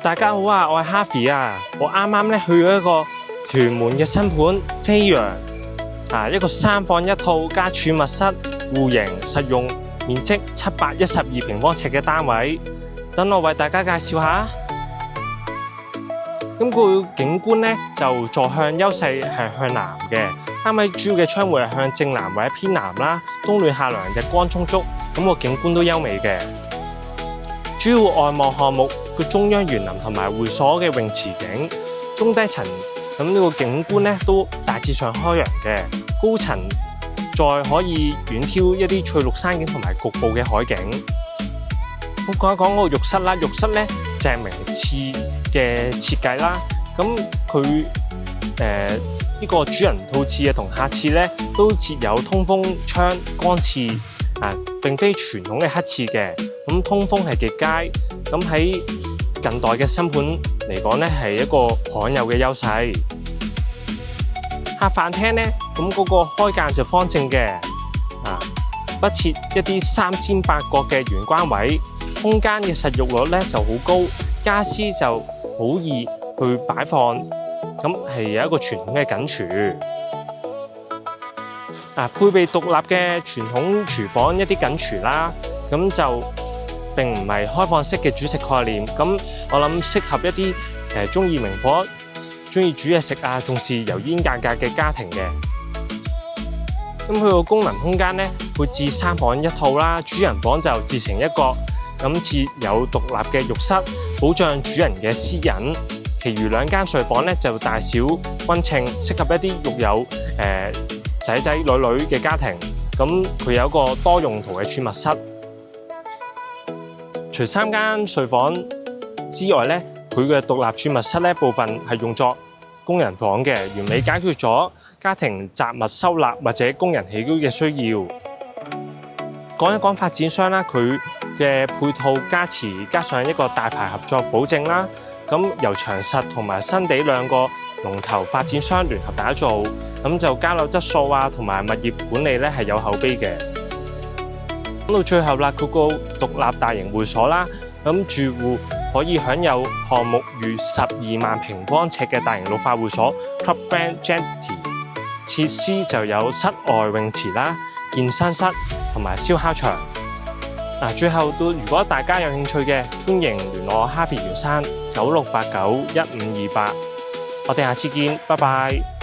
大家好啊，我係 Harvey 啊，我啱啱咧去咗一個屯門嘅新盤飛揚一個3房1套加儲物室、戶型、實用面積712平方尺嘅單位。等我為大家介紹下。咁個景觀咧就坐向優勢係向南嘅，單位主要嘅窗戶係向正南或者偏南啦，冬暖夏涼，日光充足，咁個景觀都優美嘅。主要外望項目個中央園林同埋會所嘅泳池景，中低層咁呢個景觀咧都大致上開揚嘅，高層再可以遠眺一啲翠綠山景同埋局部嘅海景。咁講一講嗰個浴室啦，浴室咧就係名廁嘅設計啦。咁佢呢個主人套廁同客廁咧都設有通風窗乾廁並非傳統嘅黑廁嘅。咁通風係極佳，咁喺近代嘅新盤嚟講咧係一個罕有嘅優勢。客飯廳咧，咁嗰個開間就方正嘅，不設一啲3尖8角嘅玄關位，空間嘅實用率咧就好高，家私就好易去擺放，咁係有一個傳統嘅緊廚。配備獨立嘅傳統廚房一啲緊廚啦，咁就並唔係開放式嘅煮食概念。咁我諗適合一啲鍾意明火、鍾意煮嘢食重視油煙間隔嘅家庭嘅。咁佢個功能空間咧配置3房1套啦，主人房就自成一角，咁設有獨立嘅浴室，保障主人嘅私隱。其餘2間睡房咧就大小均稱，適合一啲育有仔仔女女嘅家庭。咁佢有一個多用途嘅儲物室。除3間睡房之外咧，佢嘅獨立儲物室咧部分係用作工人房嘅，完美解決咗家庭雜物收納或者工人起居嘅需要。講一講發展商啦，佢嘅配套加持，加上一個大牌合作保證啦，咁由長實同埋新地2個龍頭發展商聯合打造，咁就交樓質素同埋物業管理咧係有口碑嘅。講到最後啦，佢個獨立大型會所啦，咁住戶可以享有項目逾12萬平方尺嘅大型綠化會所 Club Grand Jetty， 設施就有室外泳池啦、健身室同埋燒烤場。最後如果大家有興趣嘅，歡迎聯絡Harvey袁生96891528，我哋下次見，拜拜。